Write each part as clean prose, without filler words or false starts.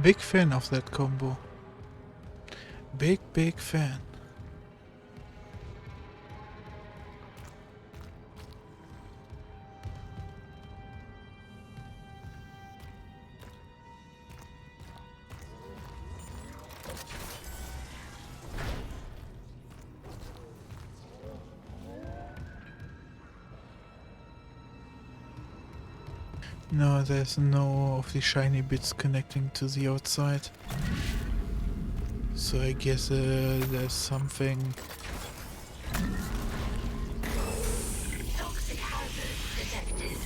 Big fan of that combo. Big fan. No, there's no of the shiny bits connecting to the outside. So I guess there's something. Toxic hazard detected.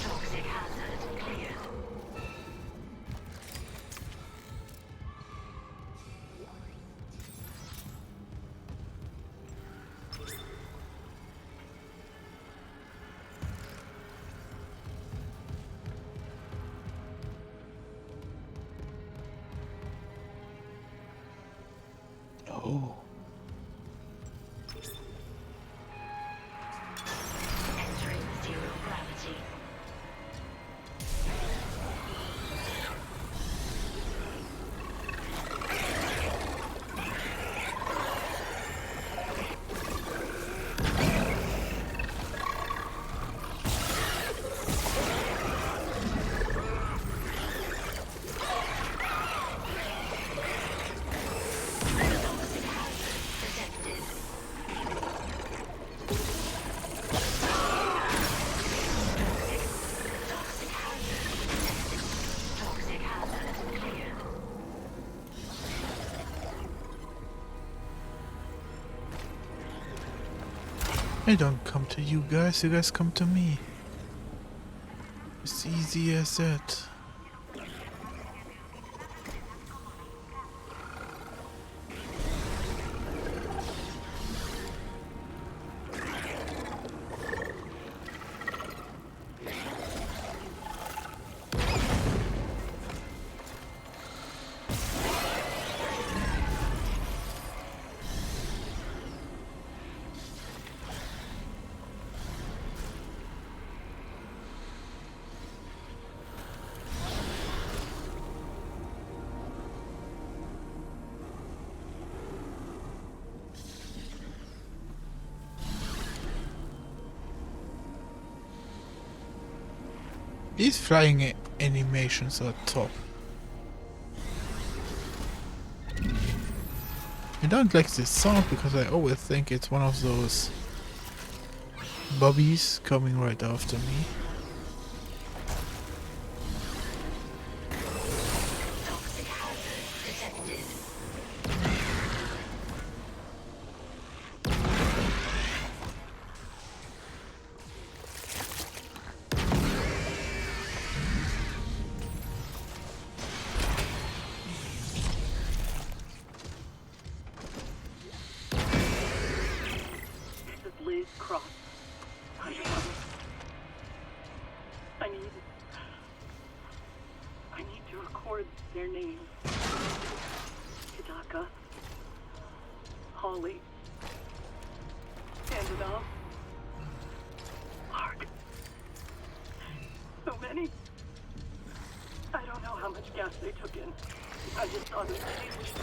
Toxic hazard cleared. Oh. Entering zero gravity. Toxic hazard detected. Toxic hazard detected. Toxic hazard cleared. I don't come to you guys come to me. It's easy as that. These flying animations are top. I don't like this sound because I always think it's one of those bobbies coming right after me. Toxic hazard detected. The blade crossed. I need to record their names. Hidaka, Holly, Annabelle, Mark. So many. I don't know how much gas they took in. I just saw them change.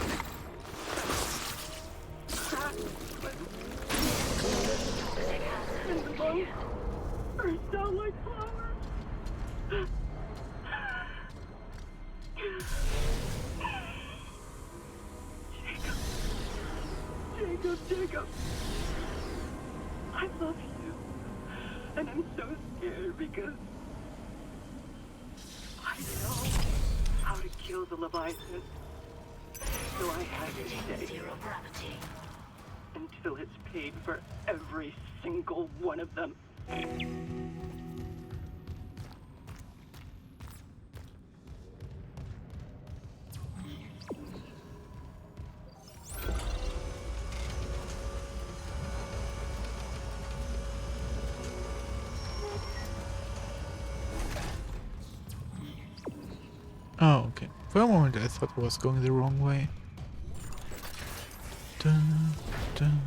Crack, but in the lungs burst out like flowers. Jacob. I love you. And I'm so scared because I know how to kill the Leviathan. So I have to stay Zero gravity. until it's paid for every single one of them. Oh, okay. For a moment I thought I was going the wrong way. Dun, dun.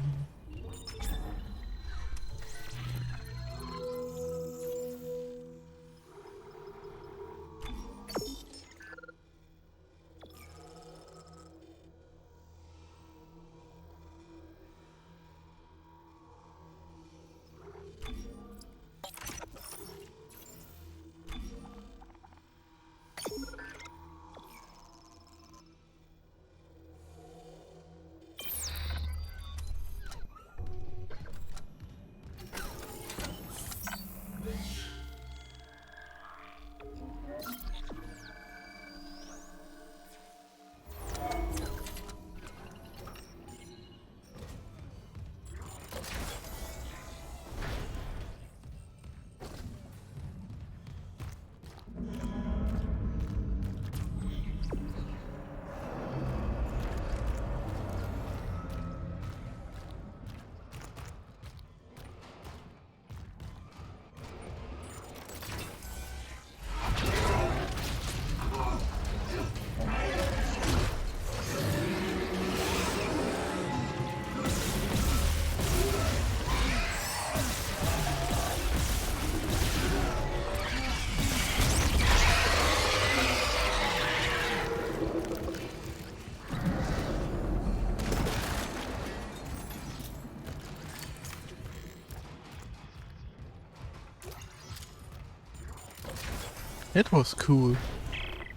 It was cool.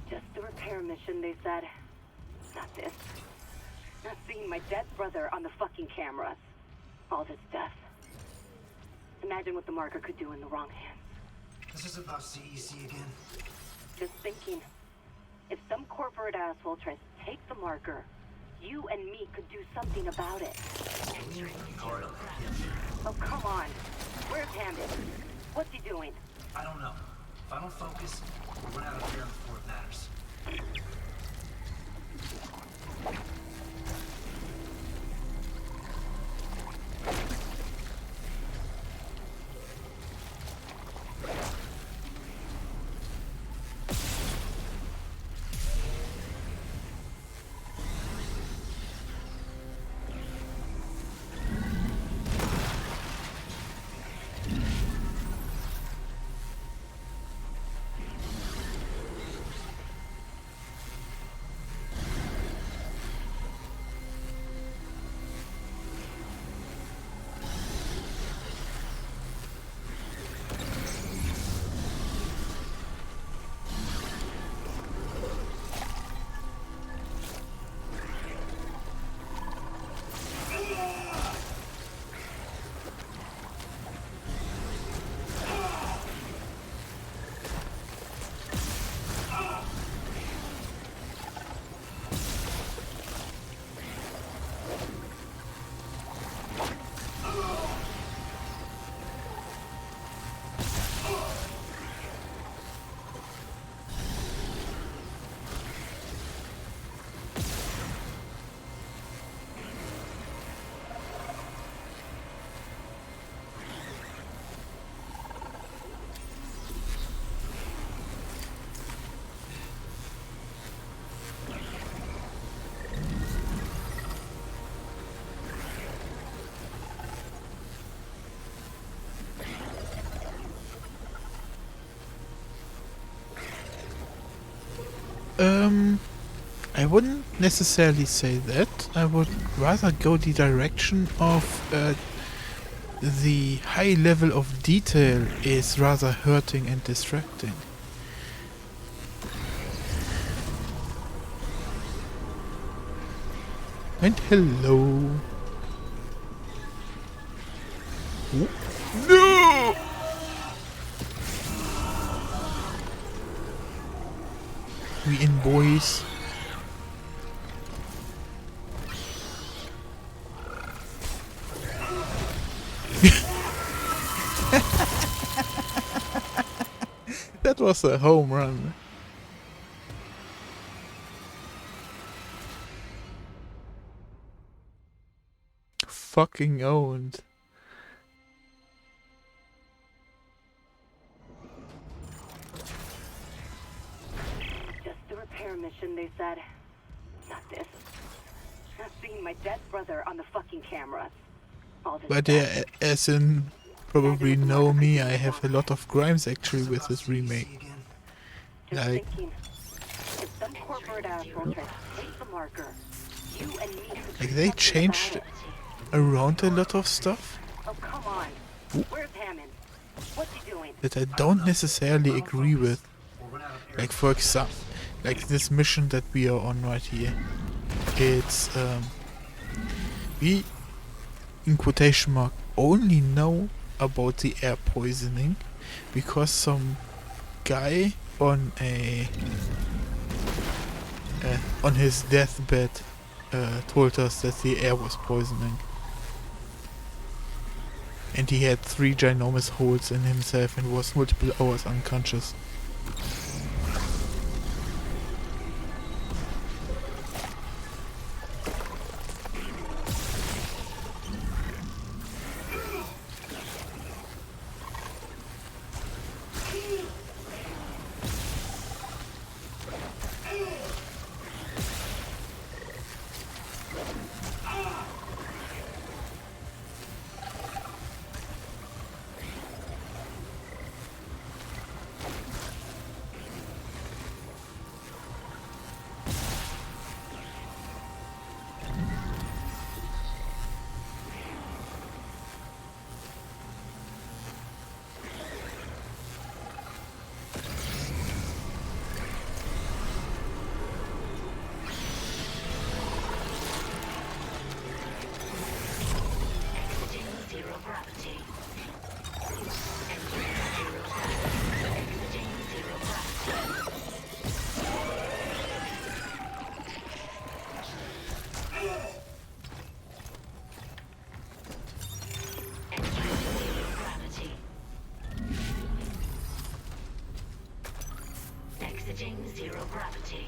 Just a repair mission, they said. Not this. Not seeing my dead brother on the fucking cameras. All this death. Imagine what the marker could do in the wrong hands. This is about CEC again. Just thinking. If some corporate asshole tries to take the marker, you and me could do something about it. Oh, come on. Where's Hammond? What's he doing? I don't know. If I don't focus, we'll run out of air before it matters. I wouldn't necessarily say that. I would rather go the direction of the high level of detail is rather hurting and distracting. And hello. No! We in, boys. That was a home run. Fucking owned. Just a repair mission, they said. Not this. Not seeing my dead brother on the fucking cameras. All this But stuff. as in probably know me, I have a lot of crimes actually with this remake. See again? Just Like, thinking, if some corporate asshole tries to take the marker, you and me could like do they something changed about it. around a lot of stuff Oh, come on. Where's Hammond? What's he doing? that I don't necessarily agree with. We'll run out of air. Like for example, like this mission that we are on right here. It's we in quotation mark only know about the air poisoning because some guy on a on his deathbed told us that the air was poisoning. And he had 3 ginormous holes in himself and was multiple hours unconscious. Exiting zero gravity. Entering zero gravity. Exiting zero gravity. Entering zero gravity. Exiting zero gravity.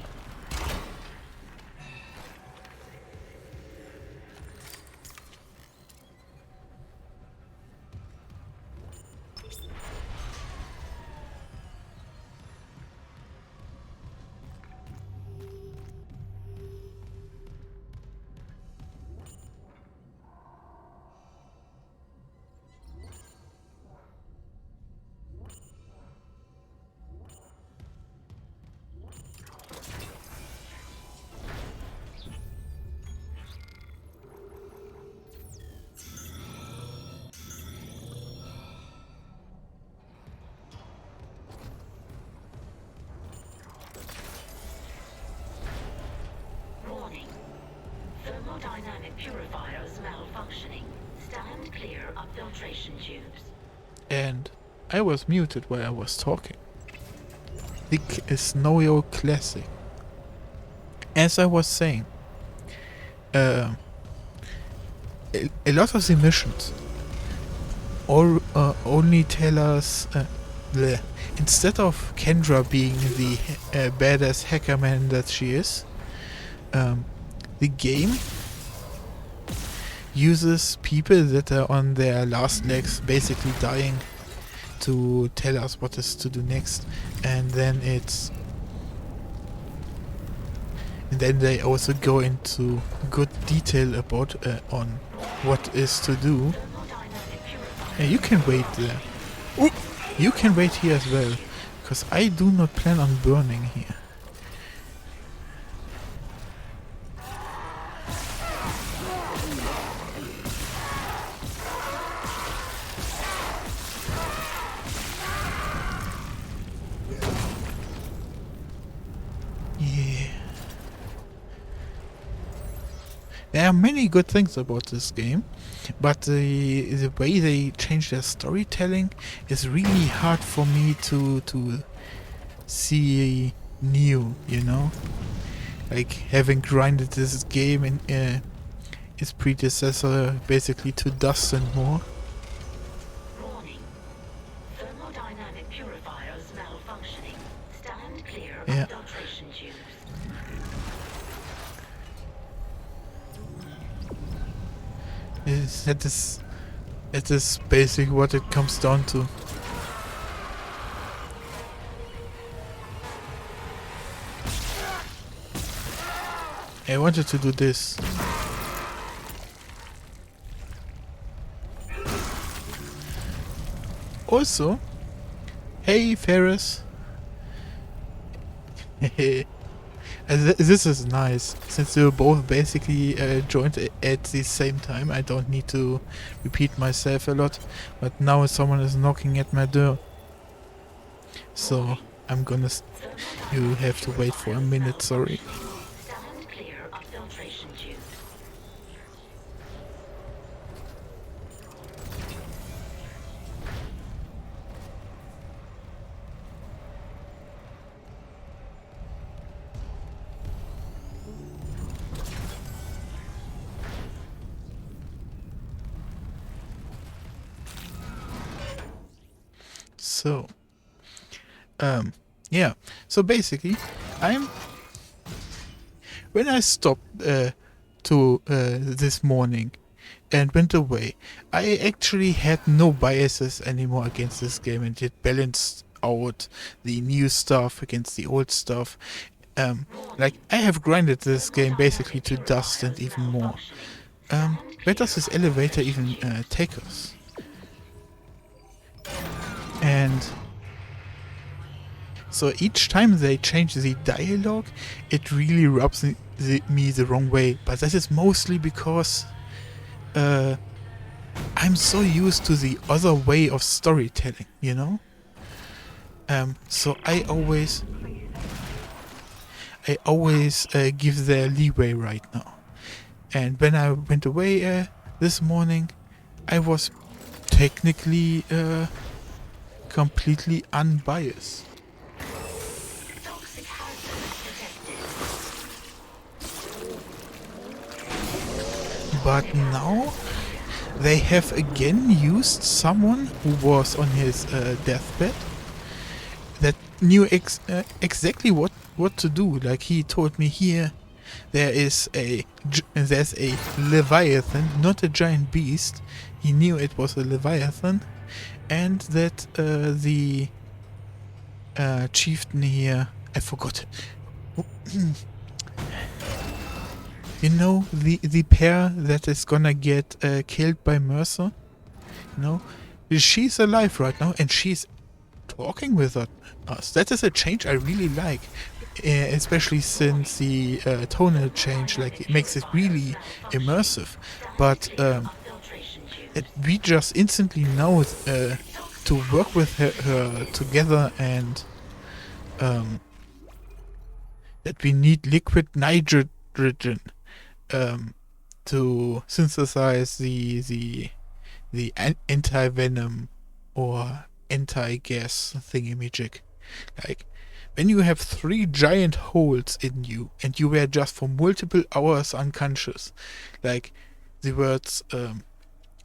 Warning. Thermodynamic purifiers malfunctioning. Stand clear of filtration tubes. And I was muted while I was talking. The Snow Classic. As I was saying, a lot of the missions only tell us instead of Kendra being the badass hacker man that she is, the game uses people that are on their last legs, basically dying, to tell us what is to do next, and then they also go into good detail about on what is to do. Yeah, you can wait there. Ooh, you can wait here as well, because I do not plan on burning here. There are many good things about this game, but the way they change their storytelling is really hard for me to see new, you know? Like having grinded this game in its predecessor basically to dust and more. Warning. Thermodynamic purifiers malfunctioning. Stand clear Yeah. of filtration tubes. That is basically what it comes down to. I wanted to do this. Also, hey Ferris. This is nice. Since we both basically joined at the same time, I don't need to repeat myself a lot. But now someone is knocking at my door. So I'm gonna. You have to wait for a minute, sorry. Stand clear of filtration tubes. So, yeah. So basically, when I stopped this morning and went away, I actually had no biases anymore against this game, and it balanced out the new stuff against the old stuff. Like I have grinded this game basically to dust and even more. Where does this elevator even take us? And so each time they change the dialogue, it really rubs me the wrong way. But that is mostly because I'm so used to the other way of storytelling, you know? So I always give their leeway right now. And when I went away this morning, I was technically completely unbiased. Toxic hazard detected. But now they have again used someone who was on his deathbed that knew exactly what to do. Like he told me here, there's a leviathan, not a giant beast. He knew it was a leviathan, and that the chieftain here, I forgot. You know, the pair that is gonna get killed by Mercer? You know? She's alive right now and she's talking with us. That is a change I really like. Especially since the tonal change, like it makes it really immersive. But we just instantly know to work with her together, and that we need liquid nitrogen to synthesize the anti-venom or anti-gas thingamajig. Like, when you have 3 giant holes in you and you were just for multiple hours unconscious, like the words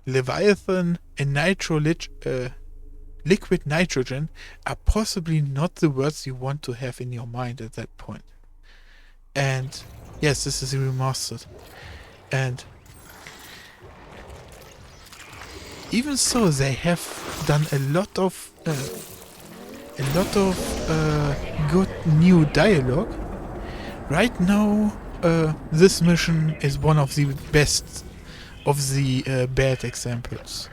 Leviathan and liquid nitrogen are possibly not the words you want to have in your mind at that point. And yes, this is remastered. And even so, they have done a lot of good new dialogue. Right now, this mission is one of the best of the bad examples.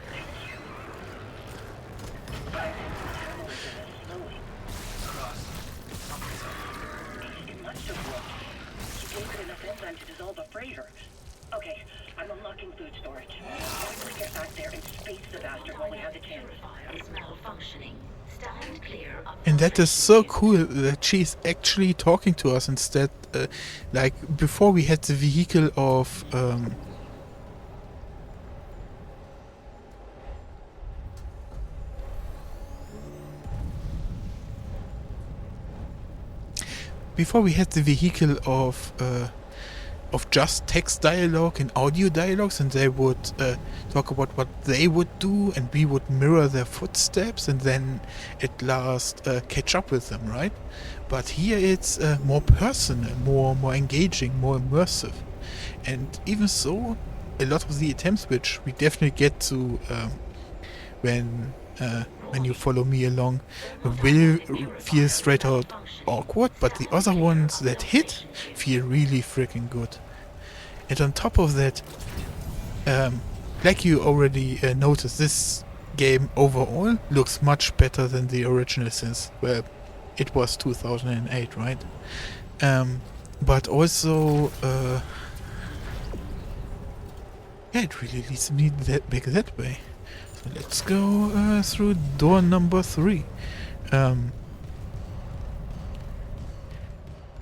Okay, I'm unlocking food storage. Let's get back there and space the bastard while we have the chance. Purifiers malfunctioning. Stand clear of And that is so cool that she's actually talking to us instead like before we had the vehicle of before we had the vehicle of just text dialogue and audio dialogues, and they would talk about what they would do, and we would mirror their footsteps, and then at last catch up with them, right? But here it's more personal, more engaging, more immersive, and even so, a lot of the attempts, which we definitely get to when you follow me along, will feel straight out awkward, but the other ones that hit feel really freaking good. And on top of that, like you already noticed, this game overall looks much better than the original, since, well, it was 2008, right? But also, yeah, it really leads me back that way. So let's go through door number 3.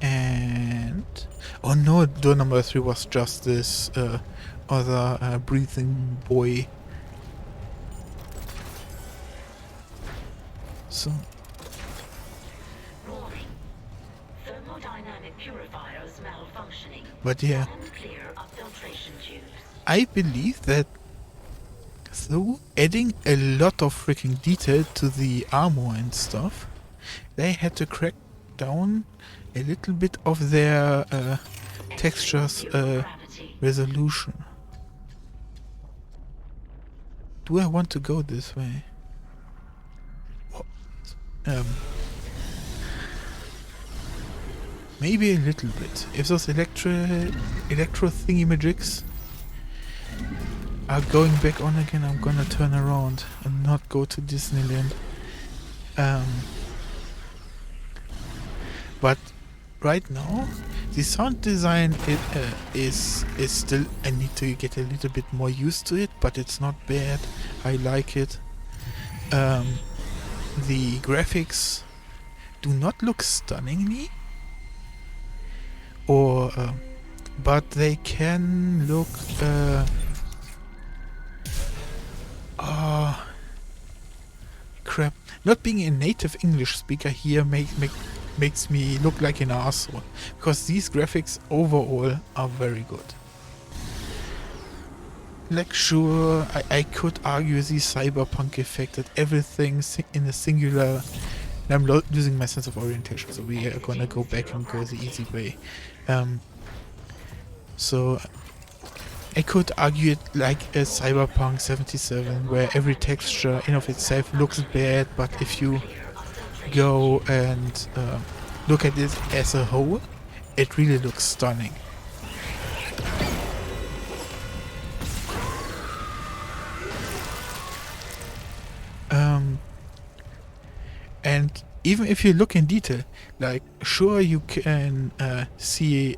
And oh no, door number 3 was just this other breathing boy. So Warning. Thermodynamic purifiers malfunctioning. but yeah, And clear of filtration tubes. I believe that through adding a lot of freaking detail to the armor and stuff, they had to crack down a little bit of their textures Gravity. resolution. Do I want to go this way? Maybe a little bit. If those electro thingy-majigs are going back on again, I'm gonna turn around and not go to Disneyland. But right now, the sound design is still. I need to get a little bit more used to it, but it's not bad. I like it. The graphics do not look stunningly, but they can look. Crap! Not being a native English speaker here makes me look like an asshole, because these graphics overall are very good. Like, sure, I could argue the cyberpunk effect, that everything in a singular. I'm losing my sense of orientation, so we are gonna go back and go the easy way. So I could argue it like a Cyberpunk 77, where every texture in of itself looks bad, but if you go and look at it as a whole, it really looks stunning. And even if you look in detail, like, sure, you can see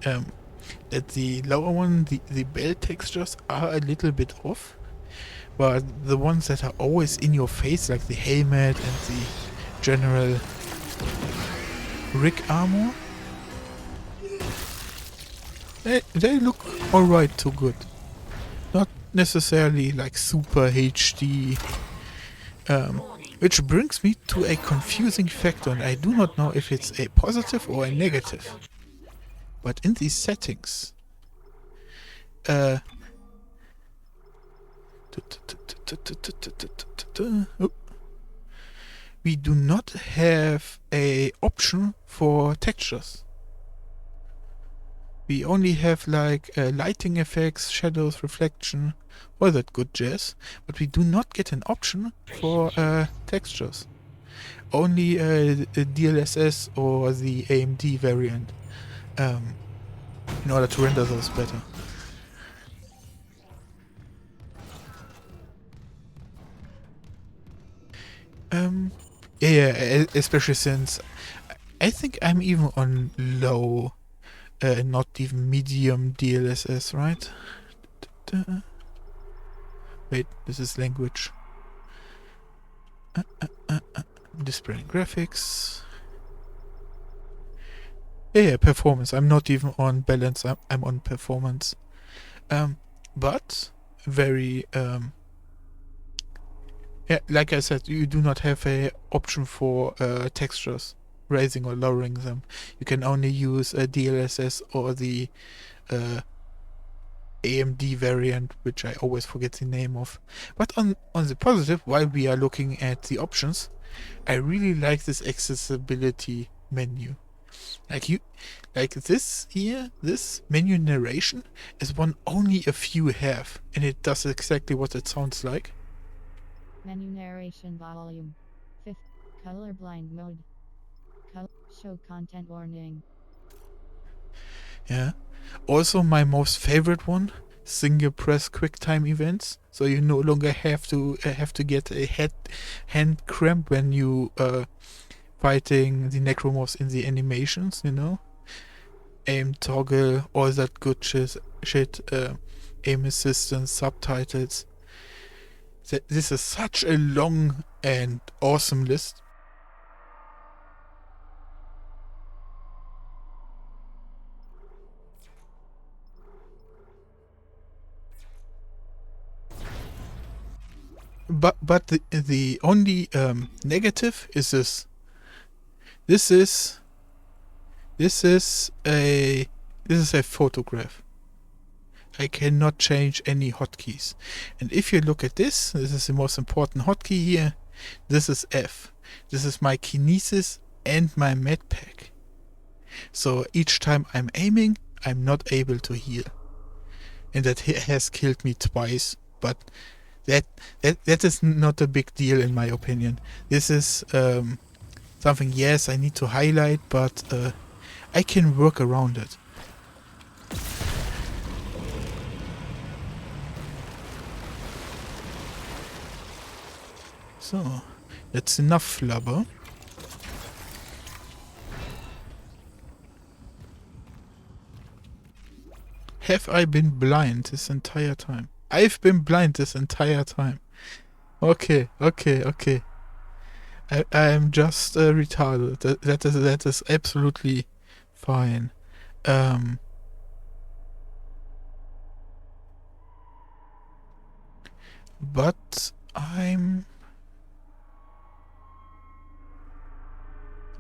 that the lower one, the belt textures are a little bit off, but the ones that are always in your face, like the helmet and the general rig armor, they look alright to good. Not necessarily like super HD. Which brings me to a confusing factor, and I do not know if it's a positive or a negative. But in these settings, we do not have a option for textures. We only have like lighting effects, shadows, reflection, all that good jazz, but we do not get an option for textures. Only a DLSS or the AMD variant in order to render those better. Yeah, especially since I think I'm even on low, not even medium DLSS, right? Wait, this is language. Displaying graphics. Yeah, performance. I'm not even on balance. I'm on performance. But very yeah, like I said, you do not have a option for textures, raising or lowering them. You can only use a DLSS or the AMD variant, which I always forget the name of. But on the positive, while we are looking at the options, I really like this accessibility menu. Like this here, this menu narration is one only a few have, and it does exactly what it sounds like. Menu narration volume. 5th. Colorblind mode. Show content warning. Yeah. Also, my most favorite one: single press quick time events. So you no longer have to get a hand cramp when you fighting the necromorphs in the animations. You know, aim toggle, all that good shit. Aim assistance, subtitles. This is such a long and awesome list. But the only negative is this. This is a photograph. I cannot change any hotkeys. And if you look at this is the most important hotkey here. This is F. This is my kinesis and my medpack. So each time I'm aiming, I'm not able to heal. And that has killed me twice. But that is not a big deal in my opinion. This is something, yes, I need to highlight, but I can work around it. So, that's enough flubber. Have I been blind this entire time? I've been blind this entire time. Okay. I am just retarded. That is absolutely fine. But I'm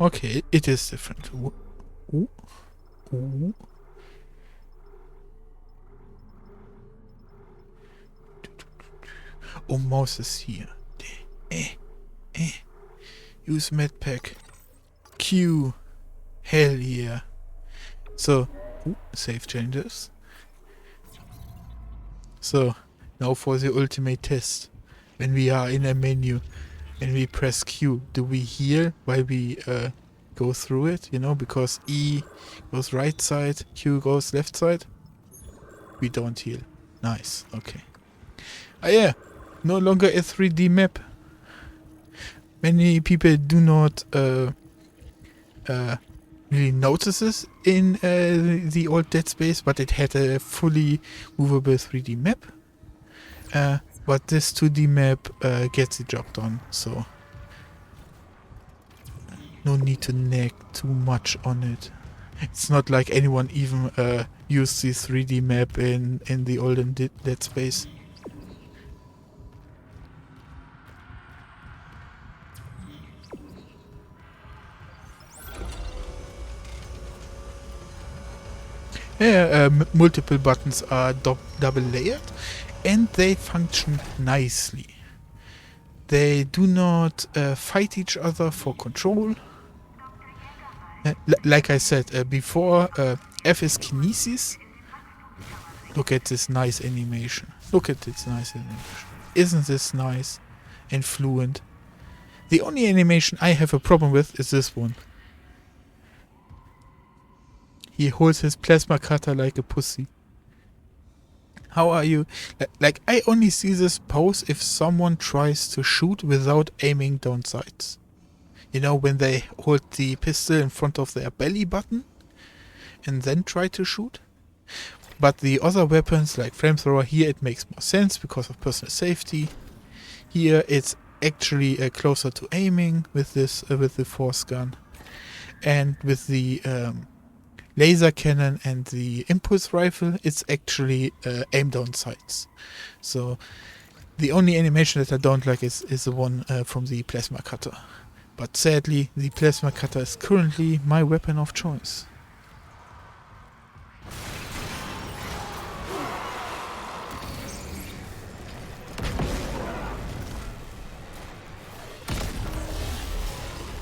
okay. It is different. Ooh. Oh, mouse is here. Use medpack. Q. Hell yeah. So, save changes. So, now for the ultimate test. When we are in a menu and we press Q, do we heal while we go through it? You know, because E goes right side, Q goes left side. We don't heal. Nice, okay. Ah yeah, no longer a 3D map. Many people do not really notice this in the old Dead Space, but it had a fully movable 3D map. But this 2D map gets the job done, so no need to nag too much on it. It's not like anyone even used the 3D map in the olden Dead Space. Yeah, multiple buttons are double layered and they function nicely. They do not fight each other for control. Like I said before, F is kinesis. Look at this nice animation. Isn't this nice and fluent? The only animation I have a problem with is this one. He holds his plasma cutter like a pussy. How are you? Like, I only see this pose if someone tries to shoot without aiming down sights. You know, when they hold the pistol in front of their belly button and then try to shoot. But the other weapons, like flamethrower, here it makes more sense because of personal safety. Here it's actually closer to aiming with this with the force gun, and with the laser cannon and the impulse rifle, it's actually aim down sights. So the only animation that I don't like is the one from the plasma cutter. But sadly, the plasma cutter is currently my weapon of choice.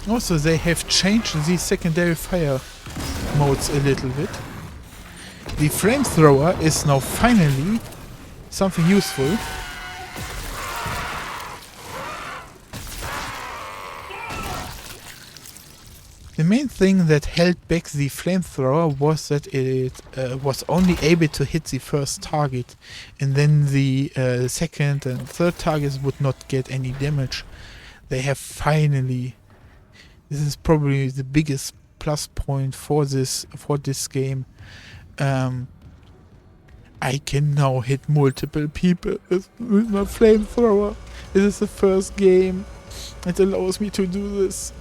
Also, they have changed the secondary fire modes a little bit. The flamethrower is now finally something useful. The main thing that held back the flamethrower was that it was only able to hit the first target, and then the second and third targets would not get any damage. They have finally. This is probably the biggest plus point for this game. I can now hit multiple people with my flamethrower. This is the first game that allows me to do this.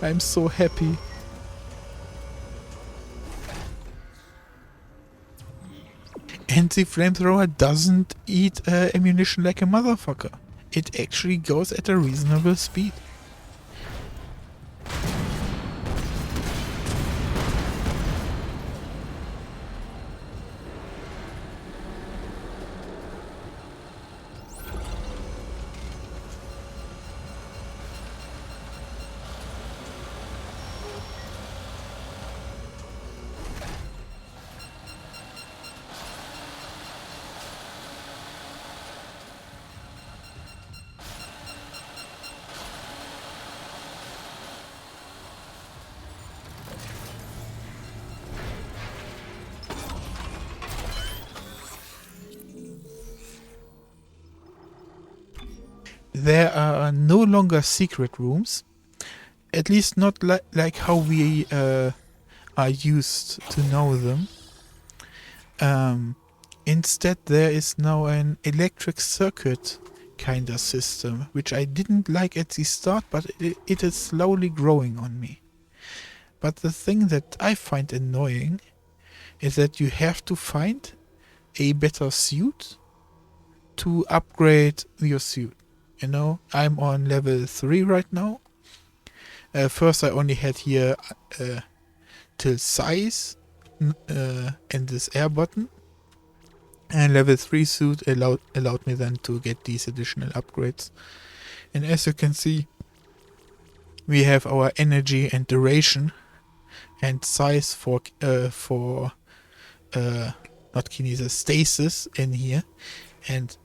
I'm so happy. And the flamethrower doesn't eat ammunition like a motherfucker. It actually goes at a reasonable speed. There are no longer secret rooms, at least not like how we are used to know them. Instead, there is now an electric circuit kinda system, which I didn't like at the start, but it is slowly growing on me. But the thing that I find annoying is that you have to find a better suit to upgrade your suit. You know, I'm on level 3 right now. First I only had here till size and this air button. And level 3 suit allowed me then to get these additional upgrades. And as you can see, we have our energy and duration and size for not kinesis, stasis in here. And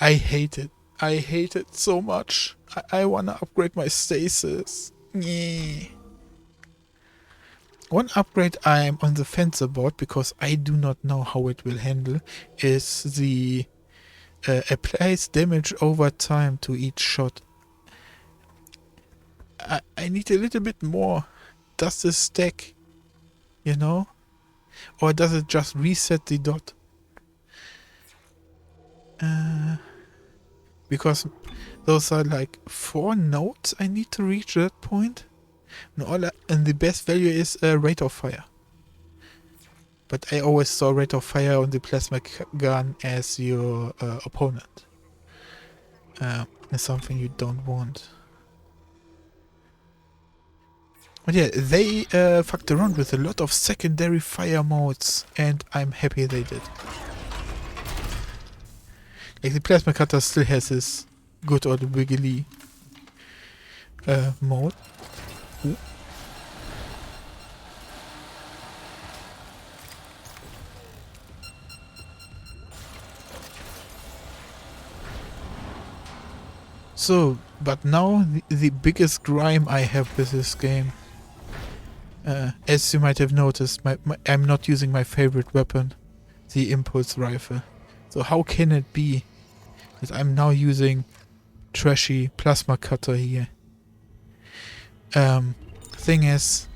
I hate it. I hate it so much. I wanna upgrade my stasis. Yeah. One upgrade I'm on the fence about, because I do not know how it will handle, is the applies damage over time to each shot. I need a little bit more. Does this stack? You know? Or does it just reset the dot? Because those are like 4 nodes I need to reach that point. And the best value is rate of fire. But I always saw rate of fire on the plasma gun as your opponent. It's something you don't want. But yeah, they fucked around with a lot of secondary fire modes, and I'm happy they did. Like the plasma cutter still has this good old wiggly mode. Ooh. So, but now the biggest grime I have with this game. As you might have noticed, I'm not using my favorite weapon, the impulse rifle. So how can it be that I'm now using trashy plasma cutter here? Thing is,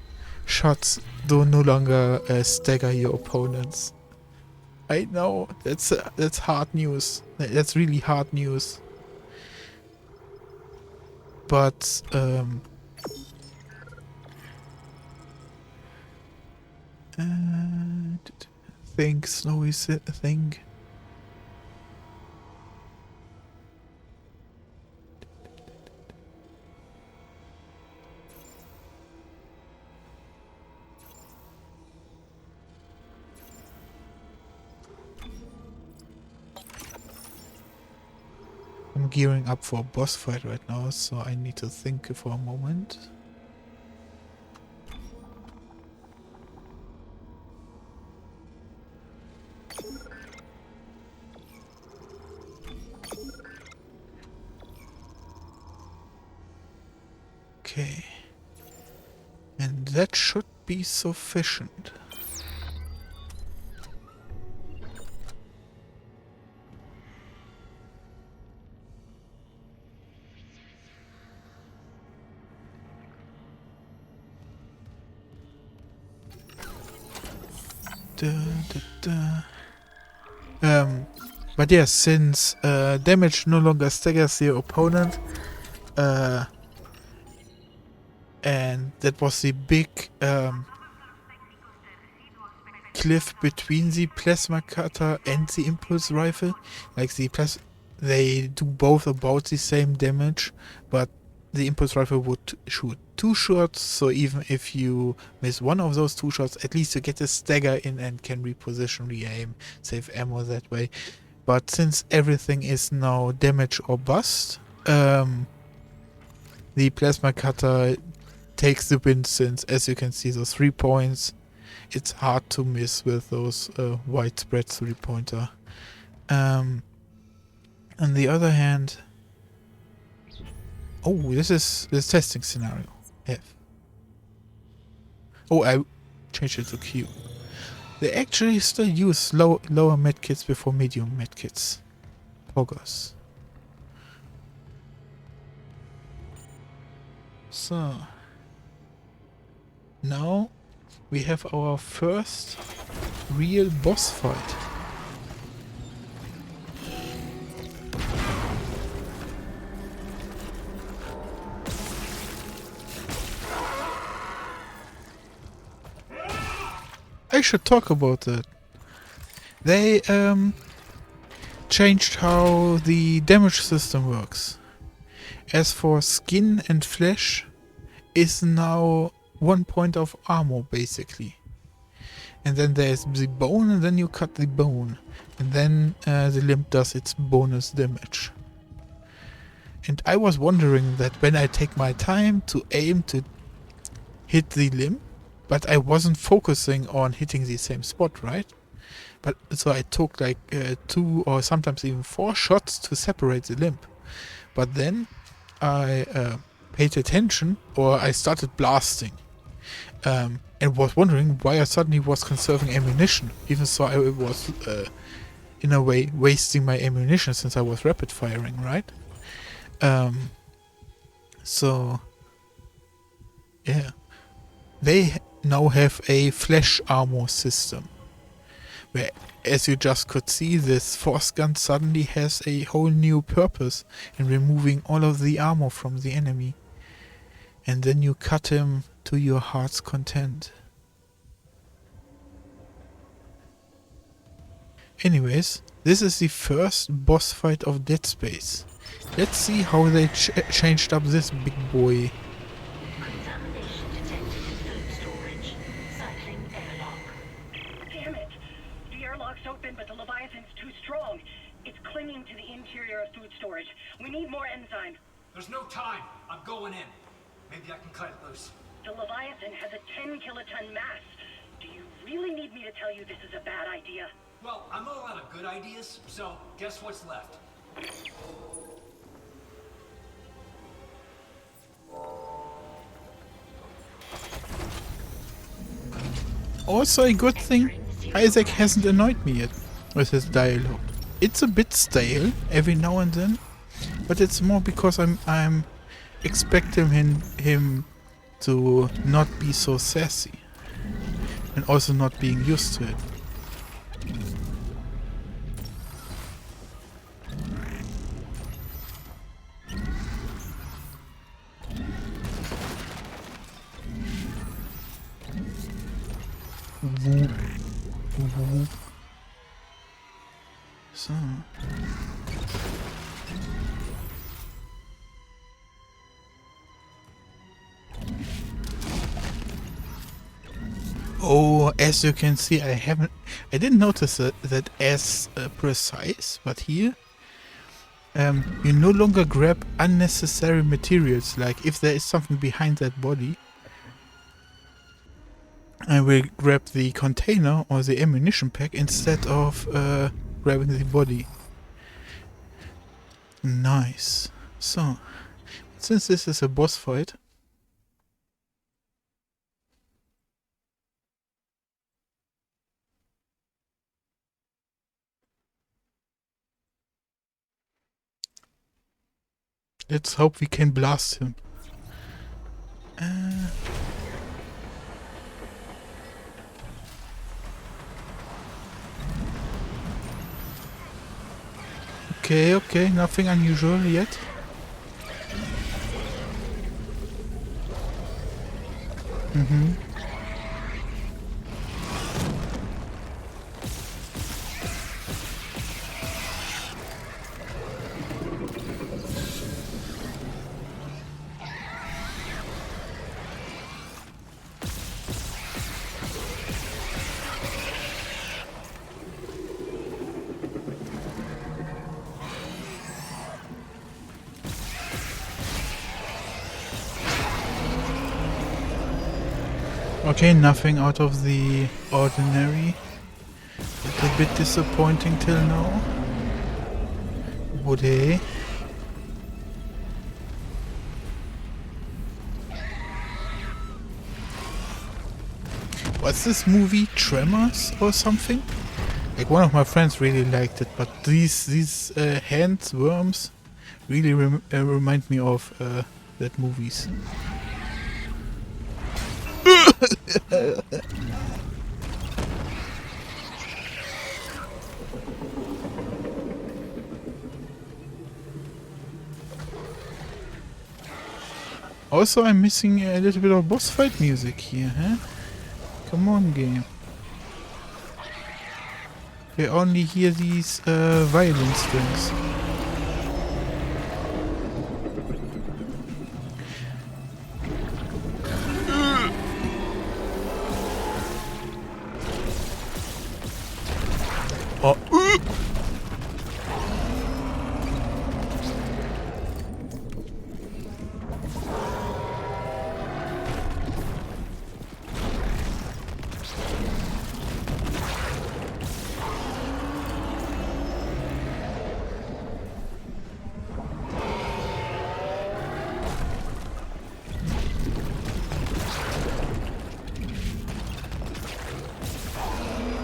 shots do no longer stagger your opponents. I know, that's hard news. That's really hard news. But Think, Snowy, think. I'm gearing up for a boss fight right now, so I need to think for a moment. Okay. And that should be sufficient. Da, da, da. But yes, since damage no longer staggers the opponent, and that was the big cliff between the plasma cutter and the impulse rifle. Like they do both about the same damage, but the impulse rifle would shoot 2 shots, so even if you miss one of those 2 shots, at least you get a stagger in and can reposition, re-aim, save ammo that way. But since everything is now damage or bust, the plasma cutter takes the win, since, as you can see, those 3 points, it's hard to miss with those widespread 3-pointer. On the other hand, oh, this is the testing scenario. F. Oh, I changed it to Q. They actually still use lower medkits before medium medkits. Poggers. So now we have our first real boss fight. I should talk about that. They changed how the damage system works. As for skin and flesh, is now 1 point of armor basically. And then there's the bone, and then you cut the bone. And then the limb does its bonus damage. And I was wondering that when I take my time to aim to hit the limb, but I wasn't focusing on hitting the same spot, right? But so I took like 2 or sometimes even 4 shots to separate the limb. But then I paid attention, or I started blasting. And was wondering why I suddenly was conserving ammunition, even though I was in a way wasting my ammunition since I was rapid firing, right? So yeah, they now have a flesh armor system, where, as you just could see, this force gun suddenly has a whole new purpose in removing all of the armor from the enemy, and then you cut him to your heart's content. Anyways, this is the first boss fight of Dead Space. Let's see how they changed up this big boy. Contamination detected in food storage. Cycling airlock. Damn it! The airlock's open, but the Leviathan's too strong. It's clinging to the interior of food storage. We need more enzyme. There's no time. I'm going in. Maybe I can cut it loose. The Leviathan has a 10-kiloton mass. Do you really need me to tell you this is a bad idea? Well, I'm all out of good ideas, so guess what's left? Also a good thing, Isaac hasn't annoyed me yet with his dialogue. It's a bit stale every now and then, but it's more because I'm expecting him to not be so sassy, and also not being used to it. Whoop, whoop. So. Oh, as you can see, I didn't notice that as precise, but here, you no longer grab unnecessary materials. Like if there is something behind that body, I will grab the container or the ammunition pack instead of grabbing the body. Nice. So, since this is a boss fight, let's hope we can blast him. Okay, nothing unusual yet. Okay, nothing out of the ordinary. A bit disappointing till now. Would What's this movie? Tremors or something? Like one of my friends really liked it, but these hands, worms, really remind me of that movies. Also, I'm missing a little bit of boss fight music here, huh? Come on, game. We only hear these violin strings. Oh,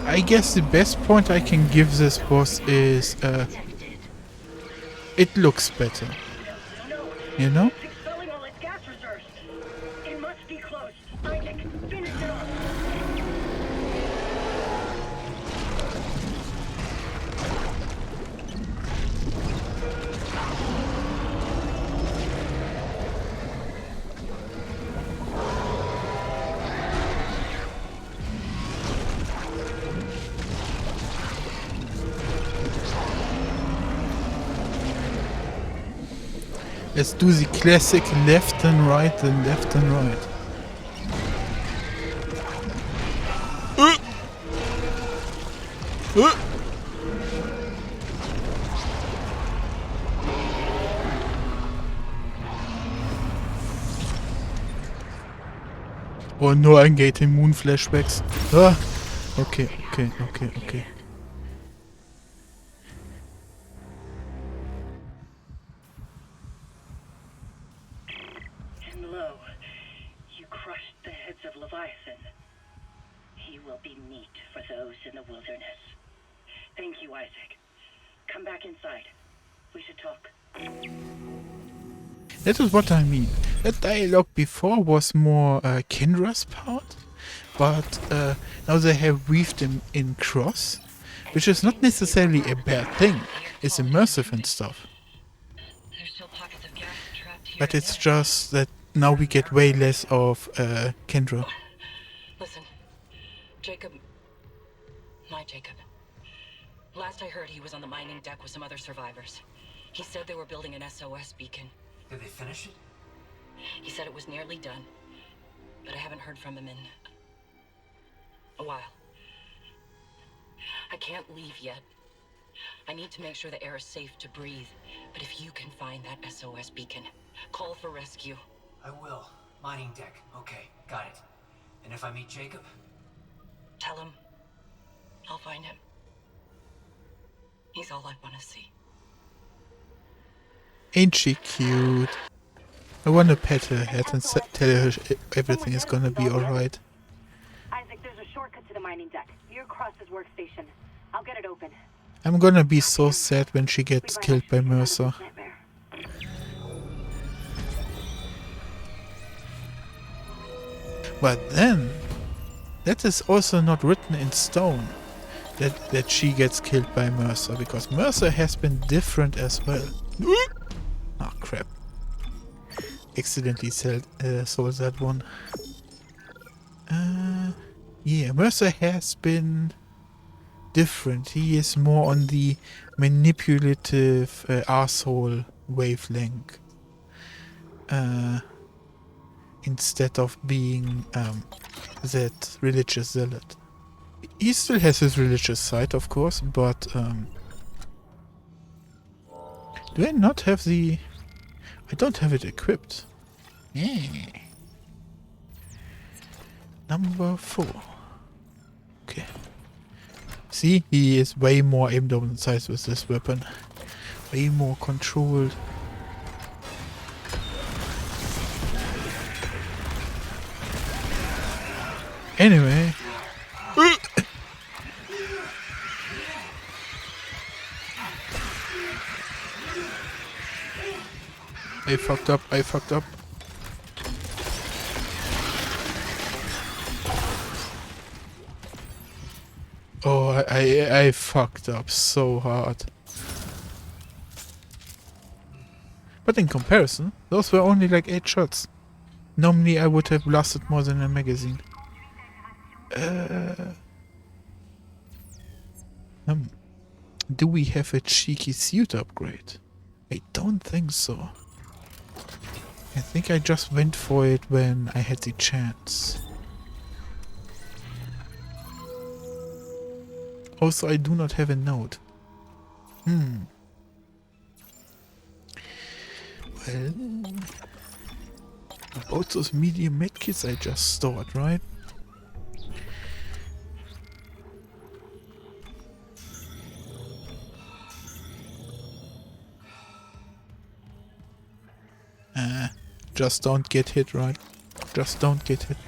I guess the best point I can give this boss is it looks better. You know? It's expelling all its gas reserves. It must be close. Isaac, finish it off. Let's do the classic left and right, then left and right. Oh no, I'm getting moon flashbacks. Ah. Okay. And lo, you crushed the heads of Leviathan. He will be meat for those in the wilderness. Thank you, Isaac. Come back inside. We should talk. That is what I mean. That dialogue before was more Kendra's part, but now they have weaved him in cross, which is not necessarily a bad thing. It's immersive and stuff. There's still pockets of gas trapped here. But it's just that now we get way less of Kendra. Listen, Jacob... My Jacob. Last I heard, he was on the mining deck with some other survivors. He said they were building an SOS beacon. Did they finish it? He said it was nearly done, but I haven't heard from him in a while. I can't leave yet. I need to make sure the air is safe to breathe. But if you can find that SOS beacon, call for rescue. I will. Mining deck. Okay, got it. And if I meet Jacob? Tell him I'll find him. He's all I want to see. Ain't she cute? I want to pet her head and tell her everything is gonna be alright. Isaac, there's a shortcut to the mining deck. Near Cross's workstation. I'll get it open. I'm gonna be so sad when she gets killed by Mercer. But then, that is also not written in stone that she gets killed by Mercer, because Mercer has been different as well. Oh crap. Accidentally sold that one. Yeah, Mercer has been different. He is more on the manipulative arsehole wavelength. Instead of being that religious zealot. He still has his religious side, of course, but do I not have the... I don't have it equipped. Yeah. Number 4. Okay. See, he is way more aim dominant size with this weapon. Way more controlled. Anyway. I fucked up. Oh, I fucked up so hard. But in comparison, those were only like 8 shots. Normally I would have blasted more than a magazine. Do we have a cheeky suit upgrade? I don't think so. I think I just went for it when I had the chance. Also, I do not have a note. Well, about those medium medkits I just stored, right? Just don't get hit, right? Just don't get hit.